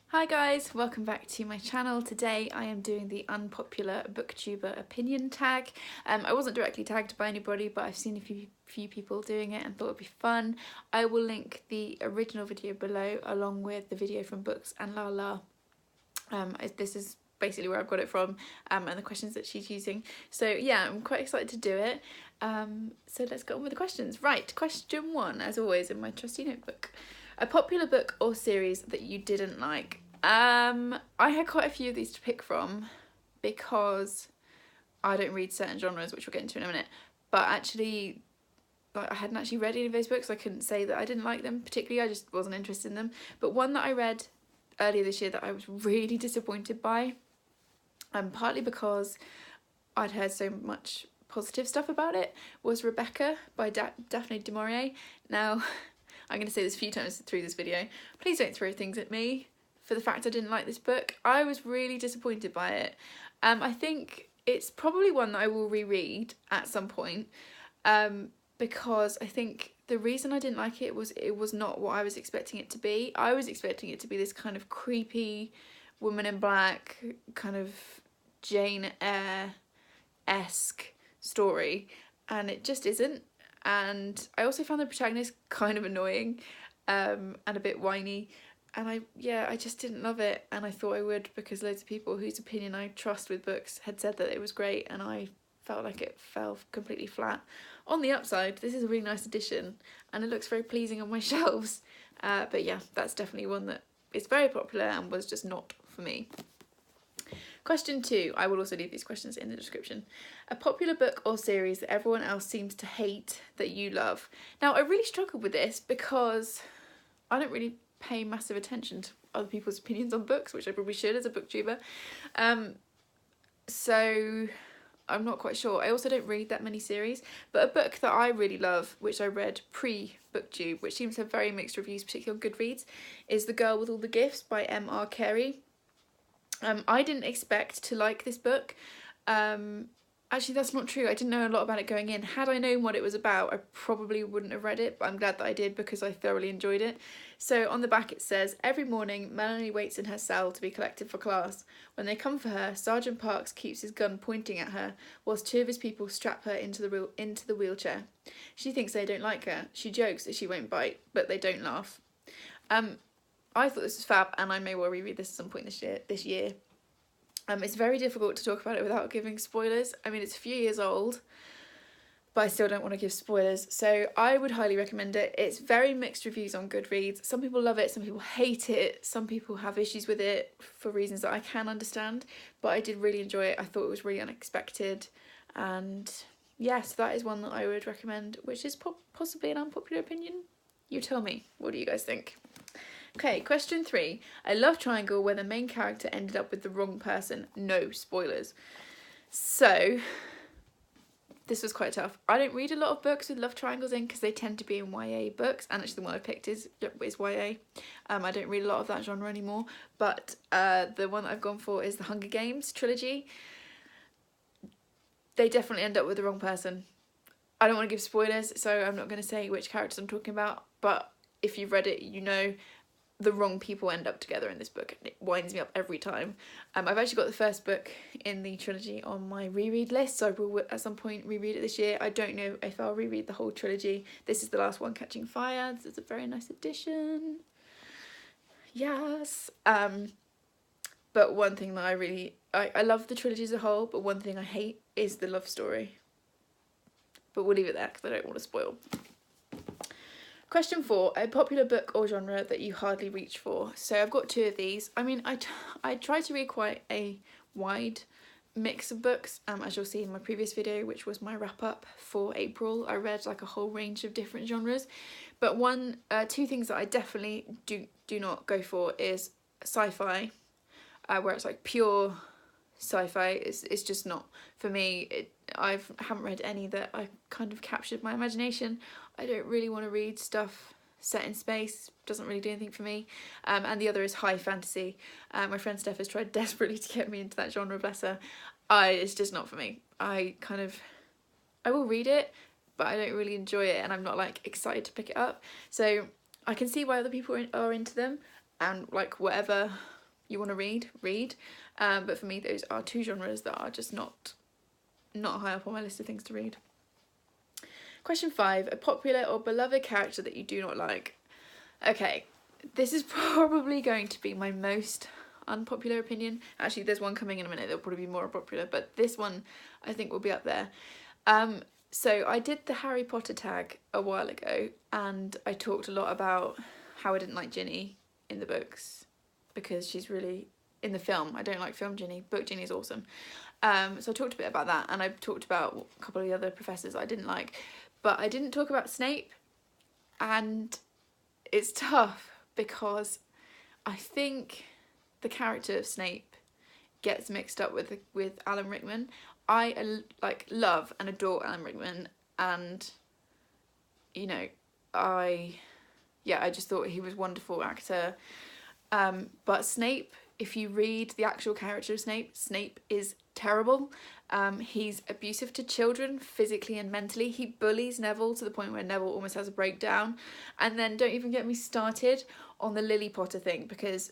Hi guys, welcome back to my channel. Today I am doing the unpopular booktuber opinion tag. I wasn't directly tagged by anybody, but I've seen a few people doing it and thought it'd be fun. I will link the original video below along with the video from Books and La La. This is basically where I've got it from and the questions that she's using. So yeah, I'm quite excited to do it. So let's get on with the questions. Right, question 1, as always, in my trusty notebook. A popular book or series that you didn't like? I had quite a few of these to pick from because I don't read certain genres, which we'll get into in a minute. But actually, like, I hadn't actually read any of those books. I couldn't say that I didn't like them particularly. I just wasn't interested in them. But one that I read earlier this year that I was really disappointed by, partly because I'd heard so much positive stuff about it, was Rebecca by Daphne du Maurier. Now, I'm going to say this a few times through this video. Please don't throw things at me for the fact I didn't like this book. I was really disappointed by it. I think it's probably one that I will reread at some point because I think the reason I didn't like it was not what I was expecting it to be. I was expecting it to be this kind of creepy woman in black, kind of Jane Eyre-esque story, and it just isn't. And I also found the protagonist kind of annoying and a bit whiny, and I just didn't love it, and I thought I would because loads of people whose opinion I trust with books had said that it was great, and I felt like it fell completely flat. On the upside, this is a really nice edition and it looks very pleasing on my shelves, but yeah, that's definitely one that is very popular and was just not for me. Question 2, I will also leave these questions in the description. A popular book or series that everyone else seems to hate that you love. Now, I really struggled with this because I don't really pay massive attention to other people's opinions on books, which I probably should as a booktuber. So I'm not quite sure. I also don't read that many series, but a book that I really love, which I read pre-Booktube, which seems to have very mixed reviews, particularly on Goodreads, is The Girl with All the Gifts by M.R. Carey. I didn't expect to like this book. Actually, that's not true. I didn't know a lot about it going in. Had I known what it was about, I probably wouldn't have read it, but I'm glad that I did because I thoroughly enjoyed it. So on the back it says, every morning Melanie waits in her cell to be collected for class. When they come for her, Sergeant Parks keeps his gun pointing at her, whilst 2 of his people strap her into the wheelchair. She thinks they don't like her. She jokes that she won't bite, but they don't laugh. I thought this was fab, and I may well reread this at some point this year. It's very difficult to talk about it without giving spoilers. I mean, it's a few years old, but I still don't want to give spoilers. So I would highly recommend it. It's very mixed reviews on Goodreads. Some people love it, some people hate it, some people have issues with it for reasons that I can understand, but I did really enjoy it. I thought it was really unexpected, and yes, that is one that I would recommend, which is possibly an unpopular opinion. You tell me, what do you guys think? Okay, question 3. A love triangle where the main character ended up with the wrong person. No spoilers. So, this was quite tough. I don't read a lot of books with love triangles in because they tend to be in YA books, and actually the one I picked is YA. I don't read a lot of that genre anymore, but the one that I've gone for is the Hunger Games trilogy. They definitely end up with the wrong person. I don't want to give spoilers, so I'm not going to say which characters I'm talking about, but if you've read it, you know the wrong people end up together in this book, and it winds me up every time. I've actually got the first book in the trilogy on my reread list, so I will at some point reread it this year. I don't know if I'll reread the whole trilogy. This is the last one, Catching Fire. This is a very nice edition. Yes. But one thing that I love the trilogy as a whole, but one thing I hate is the love story. But we'll leave it there because I don't want to spoil. Question 4, a popular book or genre that you hardly reach for. So I've got 2 of these. I mean, I try to read quite a wide mix of books, as you'll see in my previous video, which was my wrap up for April. I read like a whole range of different genres, but 2 things that I definitely do not go for is sci-fi, where it's like pure sci-fi. It's just not for me. I haven't read any that I kind of captured my imagination. I don't really want to read stuff set in space, doesn't really do anything for me. And the other is high fantasy. My friend Steph has tried desperately to get me into that genre, bless her. It's just not for me. I will read it, but I don't really enjoy it, and I'm not like excited to pick it up. So I can see why other people are into them, and like whatever you want to read, read. But for me, those are two genres that are just not high up on my list of things to read. Question 5, a popular or beloved character that you do not like. Okay, this is probably going to be my most unpopular opinion. Actually, there's one coming in a minute that'll probably be more unpopular, but this one I think will be up there. So I did the Harry Potter tag a while ago, and I talked a lot about how I didn't like Ginny in the books because she's really, in the film, I don't like film Ginny, book Ginny is awesome. So I talked a bit about that, and I talked about a couple of the other professors I didn't like, but I didn't talk about Snape, and it's tough because I think the character of Snape gets mixed up with Alan Rickman. I like love and adore Alan Rickman, and you know, I just thought he was a wonderful actor. But Snape, if you read the actual character of Snape, Snape is terrible. He's abusive to children, physically and mentally. He bullies Neville to the point where Neville almost has a breakdown. And then don't even get me started on the Lily Potter thing, because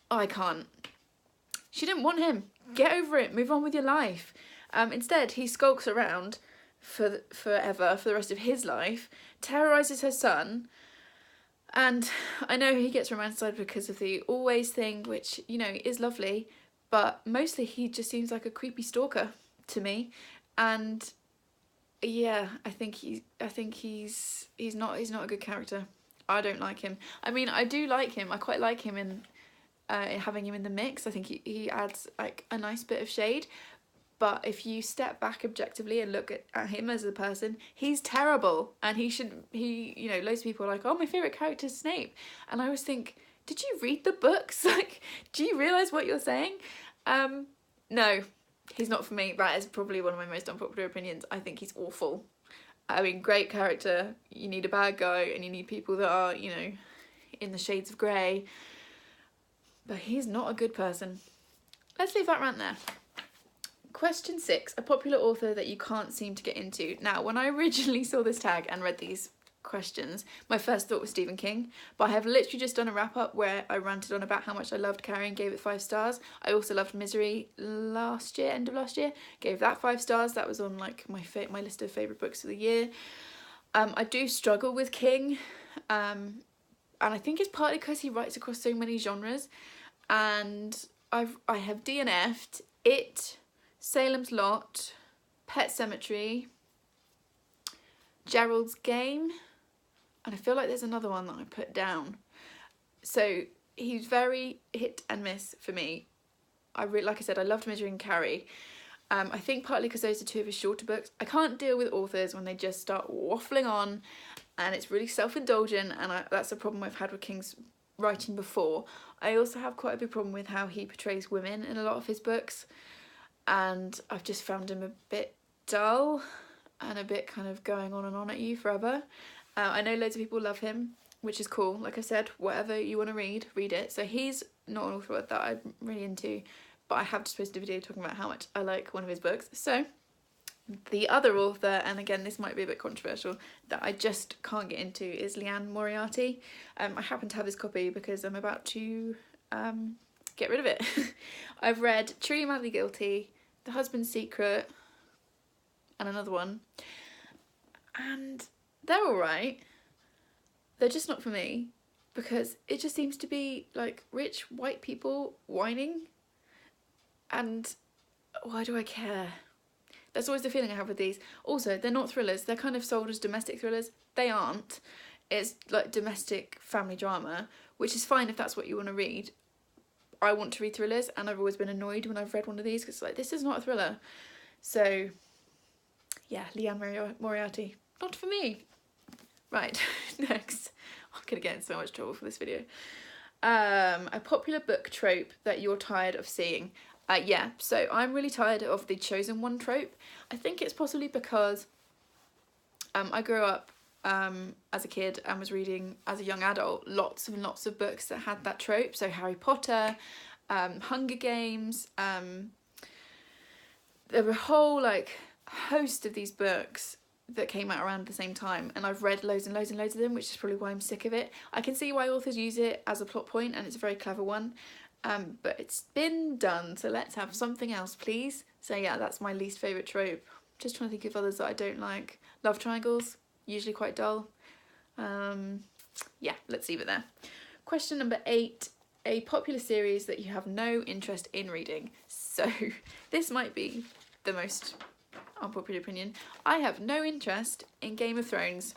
I can't. She didn't want him. Get over it. Move on with your life. Instead, he skulks around forever, for the rest of his life, terrorises her son. And I know he gets romanticised because of the always thing, which, you know, is lovely, but mostly he just seems like a creepy stalker to me. And yeah, I think he's not a good character. I don't like him. I mean, I do like him. I quite like him in having him in the mix. I think he adds like a nice bit of shade. But if you step back objectively and look at him as a person, he's terrible. And you know, loads of people are like, oh, my favourite character is Snape. And I always think, did you read the books? Like, do you realise what you're saying? No, he's not for me. That is probably one of my most unpopular opinions. I think he's awful. I mean, great character. You need a bad guy and you need people that are, you know, in the shades of grey. But he's not a good person. Let's leave that rant there. Question 6, a popular author that you can't seem to get into. Now, when I originally saw this tag and read these questions, my first thought was Stephen King, but I have literally just done a wrap up where I ranted on about how much I loved Carrie and gave it 5 stars. I also loved Misery end of last year, gave that 5 stars. That was on like my list of favourite books of the year. I do struggle with King, and I think it's partly because he writes across so many genres, and I have DNF'd It, Salem's Lot, Pet Sematary, Gerald's Game, and I feel like there's another one that I put down. So he's very hit and miss for me. Like I said, I loved Misery and Carrie. I think partly because those are 2 of his shorter books. I can't deal with authors when they just start waffling on and it's really self-indulgent, and that's a problem I've had with King's writing before. I also have quite a big problem with how he portrays women in a lot of his books, and I've just found him a bit dull and a bit kind of going on and on at you forever. I know loads of people love him, which is cool. Like I said, whatever you want to read it. So he's not an author that I'm really into, but I have just posted a video talking about how much I like one of his books. So the other author, and again this might be a bit controversial, that I just can't get into is Liane Moriarty. I happen to have this copy because I'm about to get rid of it. I've read Truly Madly Guilty, The Husband's Secret, and another one, and they're alright. They're just not for me, because it just seems to be like rich white people whining, and why do I care? That's always the feeling I have with these. Also, they're not thrillers. They're kind of sold as domestic thrillers. They aren't. It's like domestic family drama, which is fine if that's what you want to read. I want to read thrillers, and I've always been annoyed when I've read one of these because it's like, this is not a thriller. So yeah, Liane Moriarty, not for me. Right, next. I'm gonna get in so much trouble for this video. A popular book trope that you're tired of seeing. Yeah, so I'm really tired of the chosen one trope. I think it's possibly because I grew up as a kid and was reading as a young adult lots and lots of books that had that trope. So Harry Potter, Hunger Games, there were a whole like host of these books that came out around the same time, and I've read loads and loads and loads of them, which is probably why I'm sick of it. I can see why authors use it as a plot point, and it's a very clever one. but it's been done, so let's have something else, please. So yeah, that's my least favourite trope. Just trying to think of others that I don't like. Love triangles, usually quite dull. Yeah, let's leave it there. Question number 8, a popular series that you have no interest in reading. So this might be the most unpopular opinion. I have no interest in Game of Thrones.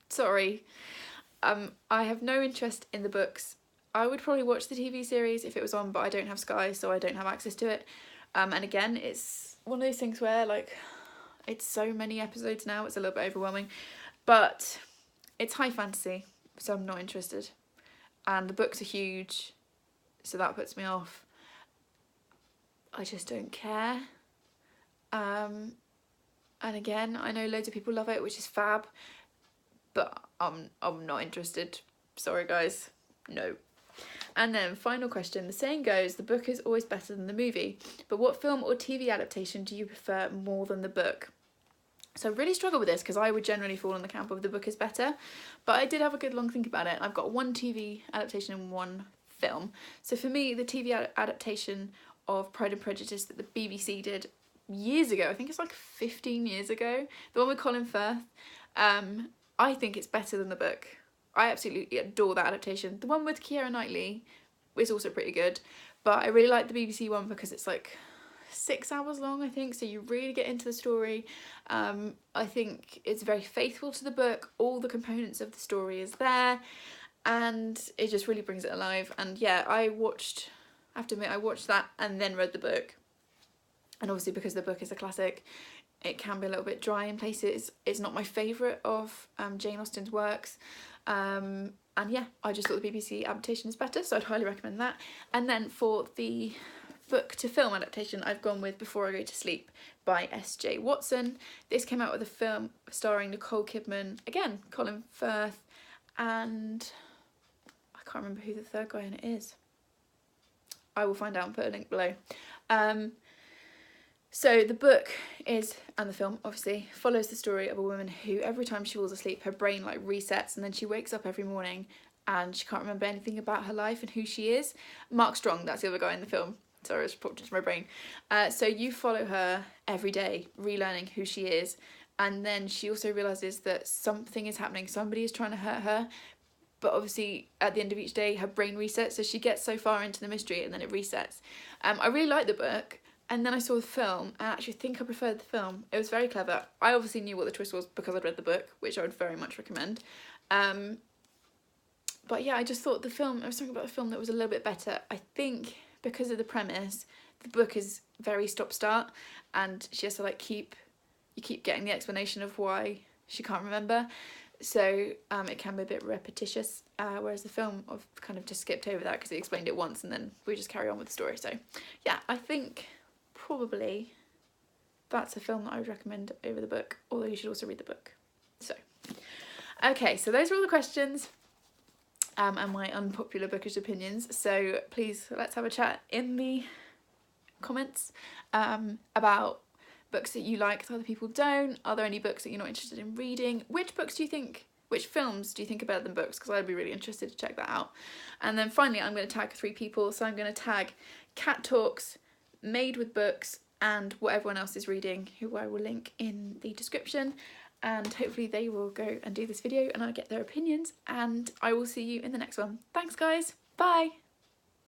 Sorry. I have no interest in the books. I would probably watch the TV series if it was on, but I don't have Sky, so I don't have access to it. And again, it's one of those things where, like, it's so many episodes now, it's a little bit overwhelming. But it's high fantasy, so I'm not interested. And the books are huge, so that puts me off. I just don't care. And again, I know loads of people love it, which is fab, but I'm not interested. Sorry guys, no. And then final question, the saying goes, the book is always better than the movie, but what film or TV adaptation do you prefer more than the book? So I really struggle with this because I would generally fall in the camp of the book is better, but I did have a good long think about it. I've got one TV adaptation and one film. So for me, the TV adaptation of Pride and Prejudice that the BBC did years ago, I think it's like 15 years ago, the one with Colin Firth, I think it's better than the book. I absolutely adore that adaptation. The one with Keira Knightley is also pretty good, but I really like the BBC one because it's like 6 hours long, I think, so you really get into the story. I think it's very faithful to the book. All the components of the story is there, and it just really brings it alive. And yeah, I have to admit, I watched that and then read the book. And obviously because the book is a classic, it can be a little bit dry in places. It's not my favourite of Jane Austen's works. And yeah, I just thought the BBC adaptation is better, so I'd highly recommend that. And then for the book to film adaptation, I've gone with Before I Go to Sleep by S.J. Watson. This came out with a film starring Nicole Kidman, again, Colin Firth, and I can't remember who the third guy in it is. I will find out and put a link below. So the book is, and the film obviously, follows the story of a woman who every time she falls asleep her brain like resets, and then she wakes up every morning and she can't remember anything about her life and who she is. Mark Strong, that's the other guy in the film. Sorry, it's popped into my brain. So you follow her every day, relearning who she is, and then she also realises that something is happening, somebody is trying to hurt her, but obviously at the end of each day her brain resets, so she gets so far into the mystery and then it resets. I really liked the book, and then I saw the film, and I actually think I preferred the film. It was very clever. I obviously knew what the twist was because I'd read the book, which I would very much recommend. But yeah, I just thought the film, I was talking about the film that was a little bit better. I think because of the premise, the book is very stop-start, and she has to like you keep getting the explanation of why she can't remember. So it can be a bit repetitious, whereas the film I've kind of just skipped over that because it explained it once and then we just carry on with the story. So yeah, I think probably that's a film that I would recommend over the book, although you should also read the book. So, okay, so those are all the questions and my unpopular bookish opinions. So please, let's have a chat in the comments about books that you like that other people don't. Are there any books that you're not interested in reading? Which films do you think are better than books? Because I'd be really interested to check that out. And then finally, I'm going to tag 3 people. So I'm going to tag Cat Talks, Made with Books, and what everyone else is reading, who I will link in the description. And hopefully they will go and do this video and I get their opinions, and I will see you in the next one. Thanks guys, bye!